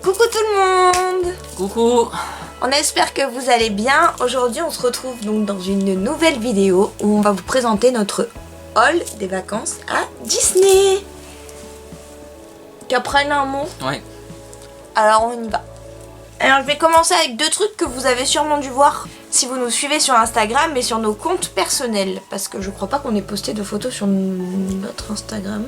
Coucou tout le monde. Coucou. On espère que vous allez bien. Aujourd'hui on se retrouve donc dans une nouvelle vidéo où on va vous présenter notre haul des vacances à Disney. Tu apprends un mot? Ouais. Alors on y va. Alors je vais commencer avec deux trucs que vous avez sûrement dû voir si vous nous suivez sur Instagram et sur nos comptes personnels. Parce que je crois pas qu'on ait posté de photos sur notre Instagram.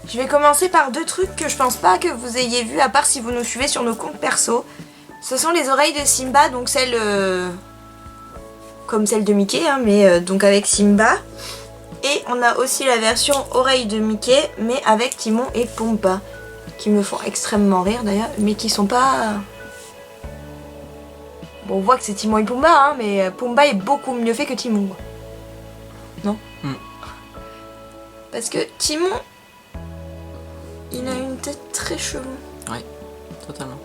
Je vais commencer par deux trucs que je pense pas que vous ayez vu à part si vous nous suivez sur nos comptes perso. Ce sont les oreilles de Simba, donc celles comme celle de Mickey, hein, mais donc avec Simba. Et on a aussi la version oreilles de Mickey, mais avec Timon et Pumba, qui me font extrêmement rire d'ailleurs, mais qui sont pas... Bon, on voit que c'est Timon et Pumba, hein, mais Pumba est beaucoup mieux fait que Timon. Non? Parce que Timon, il a une tête très chelou. Ouais, totalement.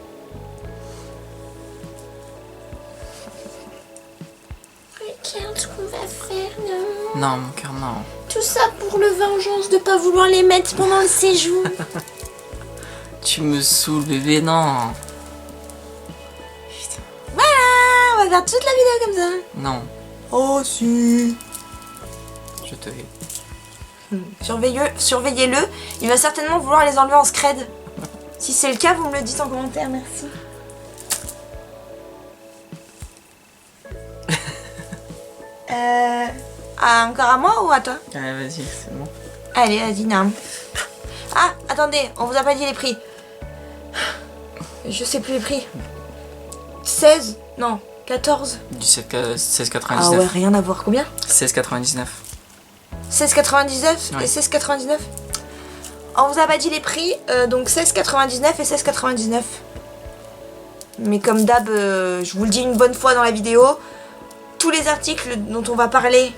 Regarde ce qu'on va faire, non? Non, mon cœur, non. Tout ça pour le vengeance de pas vouloir les mettre pendant le séjour. Tu me saoules, bébé, non. Voilà, on va faire toute la vidéo comme ça. Non, Oh si. je te hais. Surveillez-le, il va certainement vouloir les enlever en scred. Si c'est le cas, vous me le dites en commentaire, merci. Encore à moi ou à toi? Allez, vas-y, c'est bon. Allez, vas-y, non. Ah, attendez, on vous a pas dit les prix. Je sais plus les prix. 16, non, 14. Du 16,99. Ah ouais, rien à voir. Combien? 16,99. 16,99 Ouais. et 16,99. On vous a pas dit les prix, donc 16,99 et 16,99. Mais comme d'hab, je vous le dis une bonne fois dans la vidéo, tous les articles dont on va parler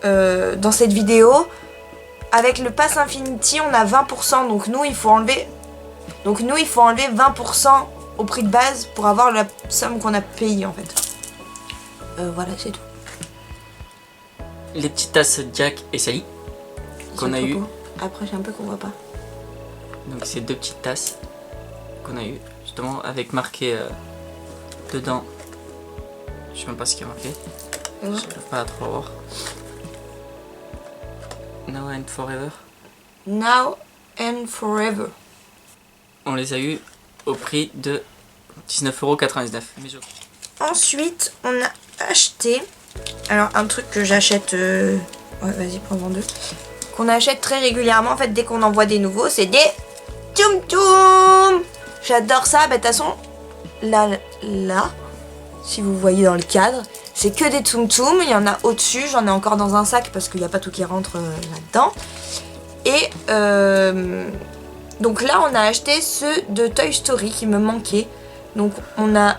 dans cette vidéo, avec le Pass Infinity, on a 20%, donc nous il faut enlever 20% au prix de base pour avoir la somme qu'on a payée en fait. Voilà, c'est tout. Les petites tasses Jack et Sally qu'on a eu. Après, j'ai un peu qu'on voit pas. Donc, c'est deux petites tasses qu'on a eu, justement, avec marqué dedans. Je sais même pas ce qu'il y a marqué. Je peux pas trop voir. Now and Forever. Now and forever. On les a eu au prix de 19,99 €. Ensuite, on a acheté, alors un truc que j'achète, ouais, vas-y, prends-en deux, qu'on achète très régulièrement, en fait, dès qu'on envoie des nouveaux, c'est des Tsum Tsum. J'adore ça, bah de toute façon, là, si vous voyez dans le cadre, c'est que des Tsum Tsum, il y en a au-dessus, j'en ai encore dans un sac parce qu'il n'y a pas tout qui rentre là-dedans. Et donc là, on a acheté ceux de Toy Story qui me manquaient. Donc on a,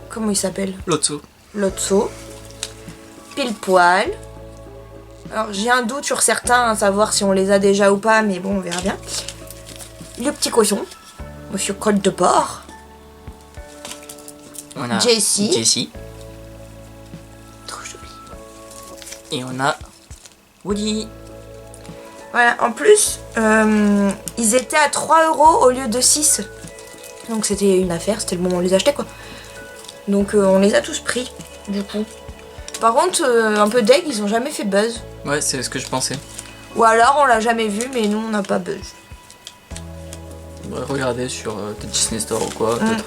comment il s'appelle? Lotso. Lotso, Pile Poil. Alors j'ai un doute sur certains, à savoir si on les a déjà ou pas, mais bon, on verra bien. Le petit cochon, Monsieur Crotte de Porc. On a Jessie. Jessie. Trop joli. Et on a Woody. Voilà, en plus, ils étaient à 3 € au lieu de 6. Donc c'était une affaire, c'était le moment où on les achetait quoi. Donc on les a tous pris, du coup. Par contre, un peu deg, ils ont jamais fait buzz. Ouais, c'est ce que je pensais. Ou alors on l'a jamais vu, mais nous on n'a pas buzz. Ouais, regardez sur Disney Store ou quoi, peut-être.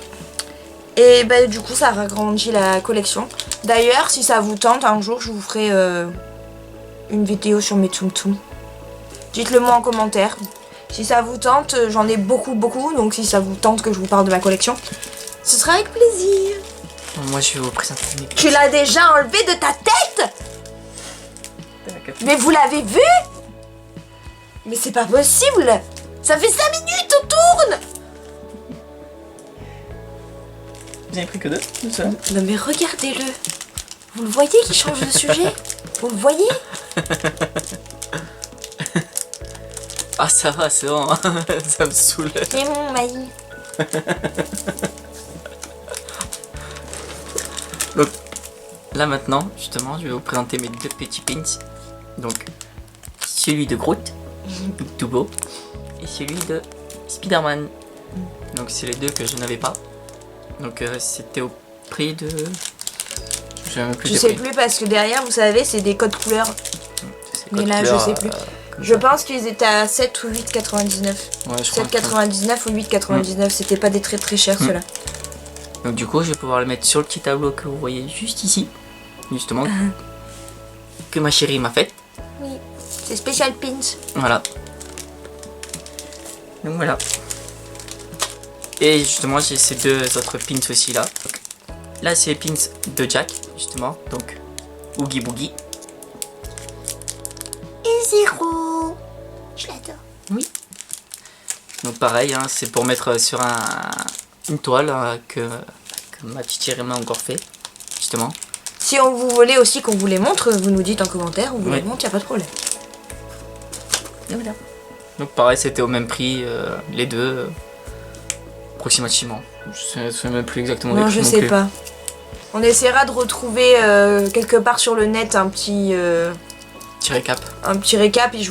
Et bah du coup ça ragrandit la collection. D'ailleurs, si ça vous tente, un jour je vous ferai une vidéo sur mes Tsum Tsum. Dites-le moi en commentaire. Si ça vous tente, j'en ai beaucoup, donc si ça vous tente que je vous parle de ma collection, ce sera avec plaisir. Moi, je vais vous présenter mes Tu l'as déjà enlevé de ta tête? Mais vous l'avez vu? Mais c'est pas possible! Ça fait 5 minutes, on tourne! Vous avez pris que deux, ça? Non mais regardez-le. Vous le voyez qui change de sujet? Vous le voyez? Ah, ça va, c'est bon. Ça me saoule. C'est mon maïs. Donc, là maintenant, justement, je vais vous présenter mes deux petits pins. Donc, celui de Groot, tout beau, et celui de Spider-Man. Donc, c'est les deux que je n'avais pas. Donc c'était au prix de... Je sais même plus Je des sais prix. plus parce que derrière, vous savez, c'est des codes couleurs. C'est Mais code là, couleur, je sais plus. comme Je ça. pense qu'ils étaient à 7 ou 8,99. Ouais, je crois. 7,99 ou 8,99. C'était pas des très très chers ceux-là. Donc du coup, je vais pouvoir le mettre sur le petit tableau que vous voyez juste ici. Justement. Que ma chérie m'a fait. Oui. C'est Special Pins. Voilà. Donc voilà. Et justement, j'ai ces deux autres pins aussi là. Donc, là, c'est les pins de Jack, justement. Donc, Oogie Boogie. Et Zero. Je l'adore. Oui. Donc pareil, hein, c'est pour mettre sur une toile hein, que ma petite chérie m'a encore fait, justement. Si on vous voulez aussi qu'on vous les montre, vous nous dites en commentaire, on vous les montre, y a pas de problème. Et voilà. Donc pareil, c'était au même prix, les deux, approximativement. Je ne sais même plus exactement les Non, prix je non sais plus. pas. On essaiera de retrouver quelque part sur le net un petit récap et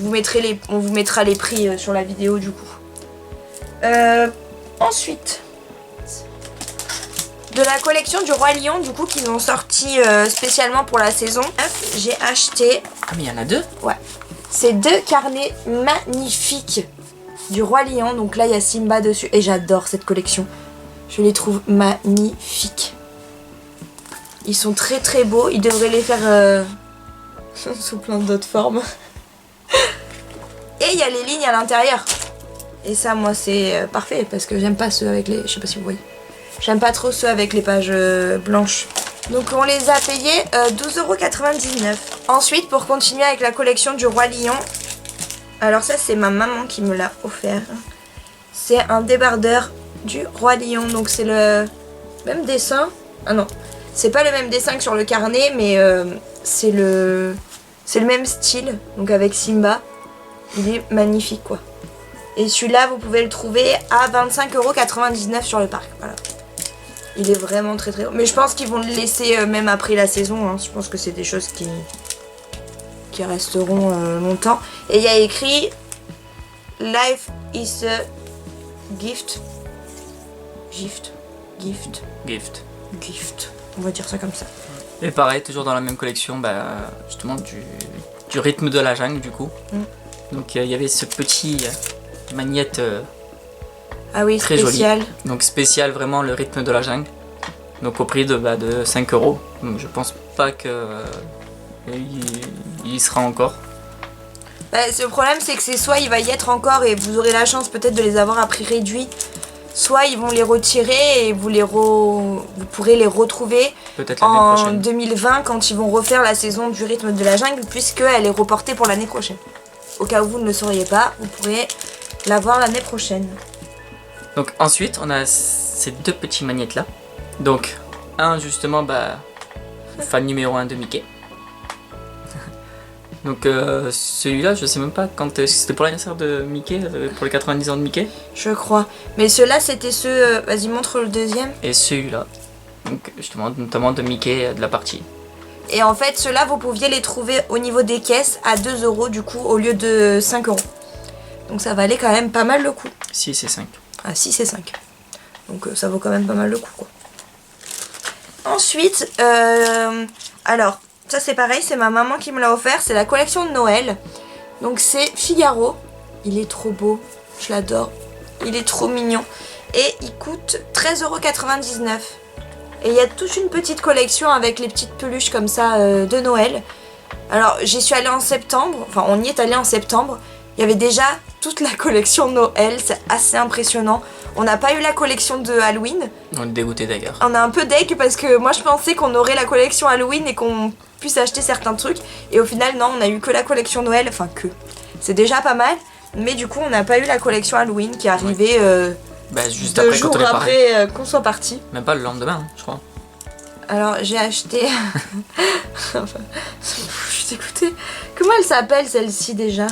on vous mettra les prix sur la vidéo du coup. Ensuite, de la collection du Roi Lion du coup qu'ils ont sorti spécialement pour la saison 9, j'ai acheté... Ah mais il y en a deux? Ouais. Ces deux carnets magnifiques du Roi Lion. Donc là, il y a Simba dessus. Et j'adore cette collection. Je les trouve magnifiques. Ils sont très très beaux. Ils devraient les faire sous plein d'autres formes. Et il y a les lignes à l'intérieur. Et ça, moi, c'est parfait. Parce que j'aime pas ceux avec les... Je sais pas si vous voyez. J'aime pas trop ceux avec les pages blanches. Donc on les a payés 12,99 €. Ensuite, pour continuer avec la collection du Roi Lion, alors ça c'est ma maman qui me l'a offert. C'est un débardeur du Roi Lion, donc c'est le même dessin. Ah non, c'est pas le même dessin que sur le carnet, mais c'est le même style, donc avec Simba. Il est magnifique quoi. Et celui-là, vous pouvez le trouver à 25,99 € sur le parc. Voilà. Il est vraiment très très beau. Mais je pense qu'ils vont le laisser même après la saison. Hein. Je pense que c'est des choses qui resteront longtemps. Et il y a écrit Life is a gift. Gift. Gift. Gift. Gift. On va dire ça comme ça. Et pareil, toujours dans la même collection, bah, justement du rythme de la jungle du coup. Donc il y avait ce petit magnette ah oui, très spécial. joli. Donc spécial vraiment le rythme de la jungle. Donc au prix de 5 €. Donc je pense pas que il y sera encore. Bah, le problème c'est que c'est soit il va y être encore et vous aurez la chance peut-être de les avoir à prix réduit, soit ils vont les retirer et vous pourrez les retrouver peut-être l'année en prochaine. 2020 quand ils vont refaire la saison du rythme de la jungle puisqu'elle est reportée pour l'année prochaine. Au cas où vous ne le sauriez pas, vous pourrez la voir l'année prochaine. Donc ensuite on a ces deux petits magnettes là. Donc un justement bah fan numéro 1 de Mickey. Donc celui-là je sais même pas quand c'était pour l'anniversaire de Mickey, pour les 90 ans de Mickey. Je crois. Mais ceux-là c'était ceux... vas-y montre le deuxième. Et celui-là. Donc justement notamment de Mickey de la partie. Et en fait ceux-là vous pouviez les trouver au niveau des caisses à 2 € du coup au lieu de 5 €. Donc ça valait quand même pas mal le coup. 6 et 5. Ah 6 et 5. Donc ça vaut quand même pas mal le coup quoi. Ensuite, alors ça c'est pareil, c'est ma maman qui me l'a offert, c'est la collection de Noël. Donc c'est Figaro, il est trop beau, je l'adore, il est trop mignon. Et il coûte 13,99 €. Et il y a toute une petite collection avec les petites peluches comme ça de Noël. Alors j'y suis allée en septembre, enfin on y est allé en septembre. Il y avait déjà toute la collection Noël, c'est assez impressionnant. On n'a pas eu la collection de Halloween. On est dégoûté d'ailleurs. On est un peu deg parce que moi je pensais qu'on aurait la collection Halloween et qu'on puisse acheter certains trucs. Et au final non, on a eu que la collection Noël, enfin que. C'est déjà pas mal. Mais du coup on n'a pas eu la collection Halloween qui est arrivée bah, juste 2 après jours quand on est paré. après qu'on soit parti. Même pas le lendemain, hein, je crois. Alors j'ai acheté... enfin, je suis dégoûtée. Comment elle s'appelle celle-ci déjà?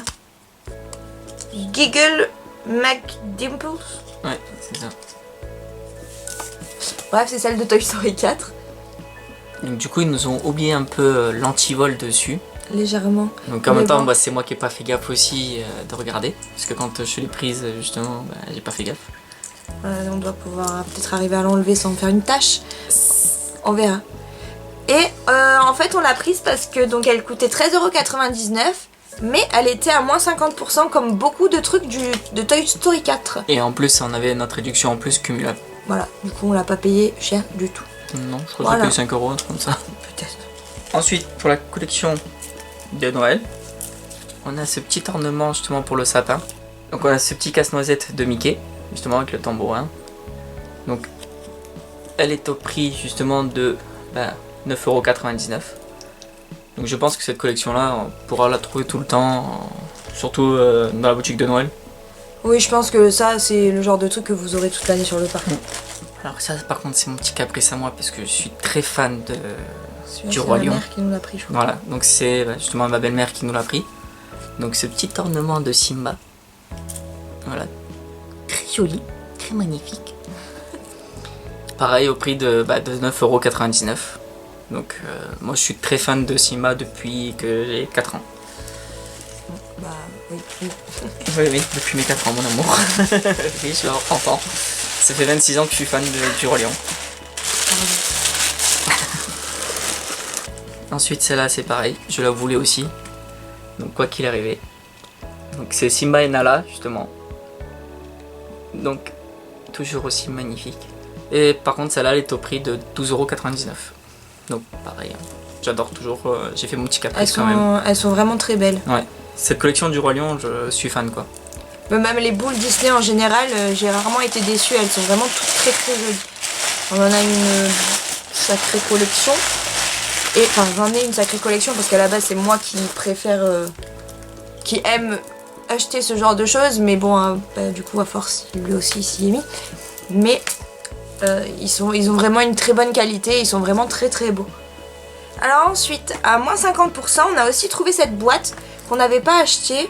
Giggle McDimples. Ouais, c'est ça. Bref, c'est celle de Toy Story 4. Donc du coup ils nous ont oublié un peu l'antivol dessus. Légèrement. Donc en Mais même temps bon. bah, c'est moi qui ai pas fait gaffe aussi de regarder. Parce que quand je l'ai prise justement bah, j'ai pas fait gaffe. On doit pouvoir peut-être arriver à l'enlever sans faire une tache. On verra. Et en fait on l'a prise parce que donc elle coûtait 13,99€, mais elle était à moins 50% comme beaucoup de trucs de Toy Story 4. Et en plus on avait notre réduction en plus cumulable. Voilà, du coup on l'a pas payé cher du tout. Non, je crois que j'ai payé 5 euros, comme ça. Peut-être. Ensuite, pour la collection de Noël, on a ce petit ornement justement pour le sapin. Donc on a ce petit casse-noisette de Mickey, justement avec le tambourin. Donc elle est au prix justement de 9,99€. Donc je pense que cette collection là, on pourra la trouver tout le temps, surtout dans la boutique de Noël. Oui, je pense que ça c'est le genre de truc que vous aurez toute l'année sur le parc. Alors ça par contre c'est mon petit caprice à moi parce que je suis très fan du Roi Lion. Ma mère qui nous l'a pris, je crois. Voilà, donc c'est justement ma belle-mère qui nous l'a pris. Donc ce petit ornement de Simba. Voilà. Très joli, très magnifique. Pareil au prix de 9,99€. Donc moi je suis très fan de Simba depuis que j'ai 4 ans. Bah oui. Oui, depuis mes 4 ans mon amour. Oui, je suis enfant. Ça fait 26 ans que je suis fan du Roi Lion. Ensuite celle-là c'est pareil, je la voulais aussi. Donc quoi qu'il arrivait. Donc c'est Simba et Nala justement. Donc toujours aussi magnifique. Et par contre celle-là elle est au prix de 12,99€. Donc pareil, j'adore toujours, j'ai fait mon petit caprice quand même. Elles sont vraiment très belles. Ouais, cette collection du Roi Lion je suis fan quoi. Mais même les boules Disney en général, j'ai rarement été déçue, elles sont vraiment toutes très très jolies. On en a une sacrée collection. Et enfin j'en ai une sacrée collection parce qu'à la base c'est moi qui préfère, qui aime acheter ce genre de choses. Mais bon, du coup à force lui aussi s'y est mis. Mais ils ont vraiment une très bonne qualité, ils sont vraiment très très beaux. Alors ensuite, à moins 50%, on a aussi trouvé cette boîte qu'on n'avait pas achetée.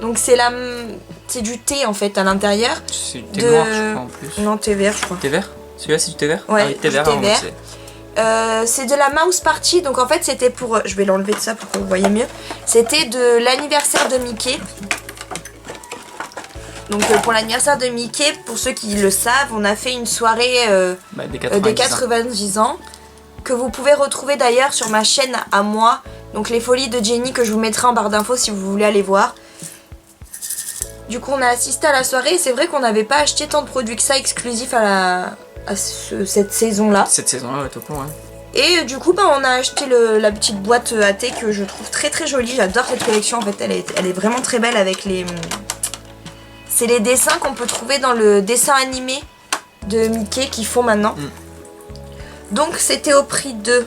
Donc c'est du thé en fait à l'intérieur. C'est du thé noir je crois en plus. Non, thé vert je crois. Thé vert? Celui-là c'est du thé vert? Ouais, ah, oui, thé vert, thé vert. C'est de la Mouse Party, donc en fait c'était pour... Je vais l'enlever de ça pour que vous voyez mieux. C'était de l'anniversaire de Mickey. Donc pour l'anniversaire de Mickey, pour ceux qui le savent, on a fait une soirée des 90 ans. Que vous pouvez retrouver d'ailleurs sur ma chaîne à moi. Donc les folies de Jenny que je vous mettrai en barre d'infos si vous voulez aller voir. Du coup on a assisté à la soirée et c'est vrai qu'on n'avait pas acheté tant de produits que ça exclusifs à cette saison-là. Cette saison-là, ouais, tout court, hein. Et du coup, on a acheté la petite boîte à thé que je trouve très très jolie. J'adore cette collection, en fait, elle est vraiment très belle avec les... C'est les dessins qu'on peut trouver dans le dessin animé de Mickey qu'ils font maintenant. Donc c'était au prix de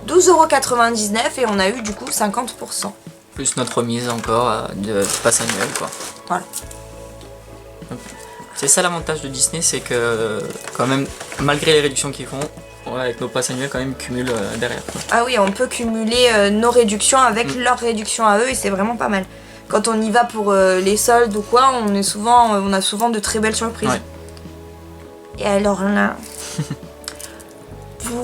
12,99€ et on a eu du coup 50%. Plus notre remise encore de passe annuel quoi. Voilà. C'est ça l'avantage de Disney, c'est que quand même, malgré les réductions qu'ils font, avec nos passes annuelles quand même cumulent derrière quoi. Ah oui, on peut cumuler nos réductions avec leurs réductions à eux et c'est vraiment pas mal. Quand on y va pour les soldes ou quoi, on a souvent de très belles surprises. Ouais. Et alors là,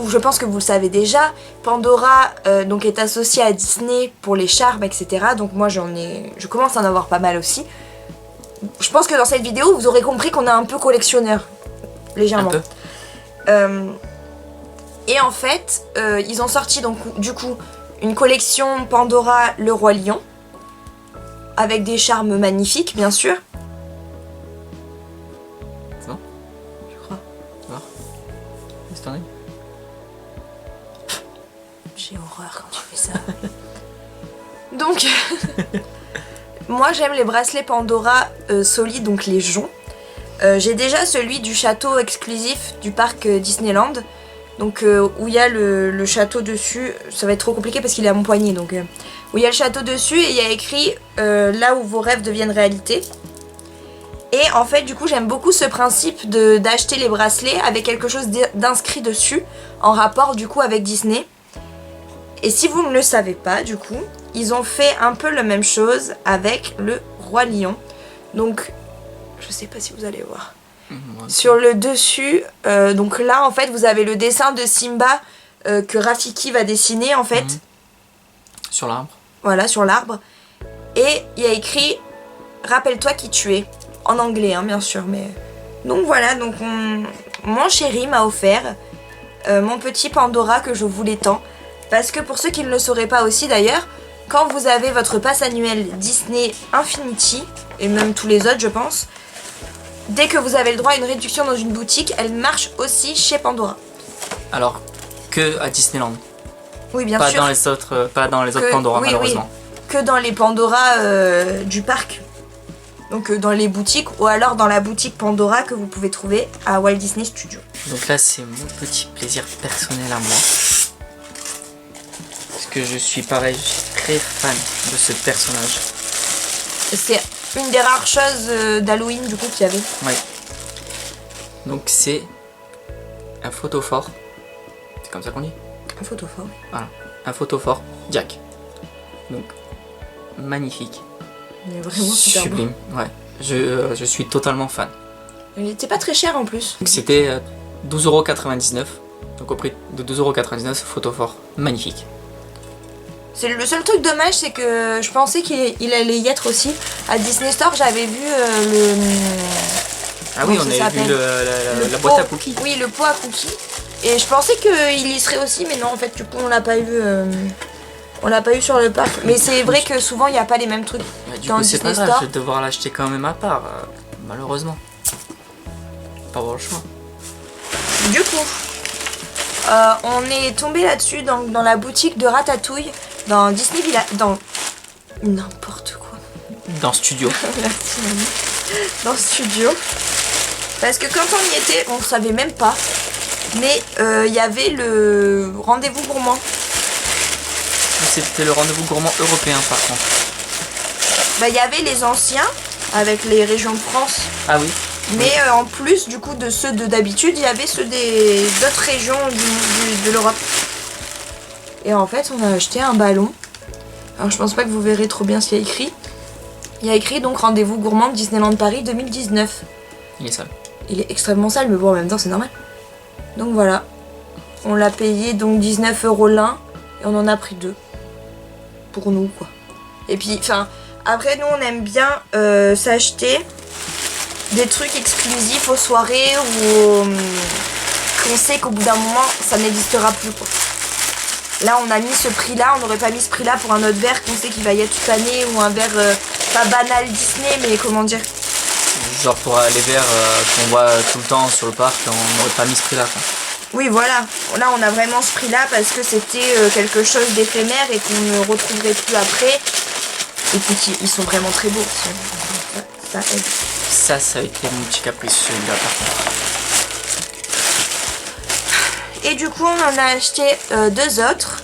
je pense que vous le savez déjà, Pandora donc est associée à Disney pour les charmes, etc. Donc moi je commence à en avoir pas mal aussi. Je pense que dans cette vidéo, vous aurez compris qu'on est un peu collectionneur, légèrement. Un peu. Et en fait, ils ont sorti donc du coup une collection Pandora le Roi Lion, avec des charmes magnifiques, bien sûr. C'est bon? Je crois. Tu vois? Laisse tourner. J'ai horreur quand tu fais ça. Donc, moi j'aime les bracelets Pandora solides, donc les joncs. J'ai déjà celui du château exclusif du parc Disneyland. Donc où il y a le château dessus. Ça va être trop compliqué parce qu'il est à mon poignet. Donc où il y a le château dessus et il y a écrit là où vos rêves deviennent réalité. Et en fait du coup j'aime beaucoup ce principe d'acheter les bracelets avec quelque chose d'inscrit dessus. En rapport du coup avec Disney. Et si vous ne le savez pas du coup, ils ont fait un peu la même chose avec le Roi Lion. Donc je sais pas si vous allez voir. Sur le dessus, donc là en fait vous avez le dessin de Simba que Rafiki va dessiner en fait. Sur l'arbre. Voilà, sur l'arbre. Et il y a écrit rappelle-toi qui tu es. En anglais hein, bien sûr, mais Donc voilà, donc mon chéri m'a offert mon petit Pandora que je voulais tant. Parce que pour ceux qui ne le sauraient pas aussi d'ailleurs, quand vous avez votre pass annuel Disney Infinity, et même tous les autres je pense, dès que vous avez le droit à une réduction dans une boutique, elle marche aussi chez Pandora. Alors, que à Disneyland. Oui, bien Pas sûr. Pas dans les autres Pandora, oui, malheureusement. Oui, que dans les Pandora du parc. Donc dans les boutiques, ou alors dans la boutique Pandora que vous pouvez trouver à Walt Disney Studios. Donc là, c'est mon petit plaisir personnel à moi. Parce que je suis pareil, je suis très fan de ce personnage. C'est une des rares choses d'Halloween du coup qu'il y avait. Oui. Donc c'est un photophore. C'est comme ça qu'on dit? Un photophore. Voilà, un photophore Jack. Donc magnifique. Il est vraiment super beau. Sublime, ouais. Je suis totalement fan. Il était pas très cher en plus. Donc c'était 12,99 €. Donc au prix de 12,99 €, photophore magnifique. C'est le seul truc dommage, c'est que je pensais qu'il allait y être aussi. À Disney Store, j'avais vu le... Ah oui, comment on ça avait vu s'appelle la boîte à cookies. Oui, le pot à cookies. Et je pensais qu'il y serait aussi, mais non, en fait, du coup, on l'a pas eu. On l'a pas eu sur le parc. Mais c'est vrai que souvent, il n'y a pas les mêmes trucs. Mais du dans coup, c'est pas Disney grave, Store. je vais devoir l'acheter quand même à part, malheureusement. Pas avoir le choix. Du coup, on est tombé là-dessus dans la boutique de Ratatouille, dans Disney Village, dans n'importe quoi. Dans Studio. Merci mamie. Dans Studio. Parce que quand on y était, on savait même pas. Mais il y avait le rendez-vous gourmand. C'était le rendez-vous gourmand européen par contre. Bah il y avait les anciens avec les régions de France. Ah oui. Mais en plus du coup de ceux d'habitude, il y avait ceux d'autres régions de l'Europe. Et en fait on a acheté un ballon. Alors je pense pas que vous verrez trop bien ce qu'il y a écrit. Il y a écrit donc rendez-vous gourmand de Disneyland Paris 2019. Il est sale. Il est extrêmement sale mais bon en même temps c'est normal. Donc voilà. On l'a payé donc 19 € l'un et on en a pris 2. Pour nous quoi. Et puis enfin après nous on aime bien s'acheter des trucs exclusifs aux soirées ou qu'on sait qu'au bout d'un moment ça n'existera plus quoi. Là on a mis ce prix là, on n'aurait pas mis ce prix là pour un autre verre qu'on sait qu'il va y être toute l'année ou un verre pas banal Disney mais comment dire. Genre pour les verres qu'on voit tout le temps sur le parc, on n'aurait pas mis ce prix là quoi. Oui voilà, là on a vraiment ce prix là parce que c'était quelque chose d'éphémère et qu'on ne retrouverait plus après. Et puis ils sont vraiment très beaux. Ça aide. Ça a été mon petit caprice celui-là par contre. Et du coup on en a acheté 2 autres.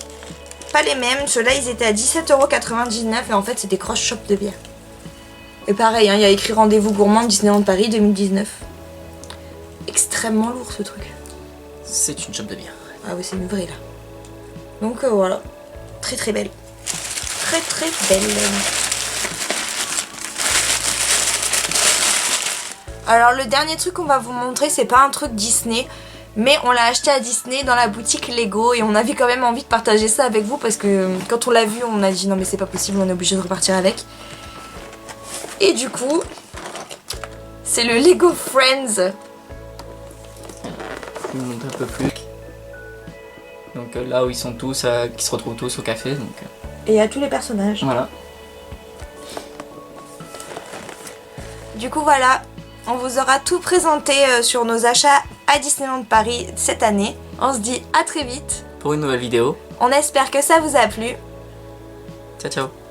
Pas les mêmes, ceux-là ils étaient à 17,99 € et en fait c'est des cross shop de bière. Et pareil, hein, il y a écrit rendez-vous gourmand Disneyland Paris 2019. Extrêmement lourd ce truc. C'est une chope de bière. Ah oui c'est une vraie là. Donc voilà, très très belle. Très très belle. Alors le dernier truc qu'on va vous montrer c'est pas un truc Disney. Mais on l'a acheté à Disney dans la boutique Lego et on avait quand même envie de partager ça avec vous parce que quand on l'a vu on a dit non mais c'est pas possible, on est obligé de repartir avec. Et du coup c'est le Lego Friends. Je vous montre un peu plus. Donc là où ils sont tous, qui se retrouvent tous au café. Donc, Et il y a tous les personnages. voilà. Du coup voilà, on vous aura tout présenté sur nos achats à Disneyland Paris cette année. On se dit à très vite. Pour une nouvelle vidéo. On espère que ça vous a plu. Ciao ciao.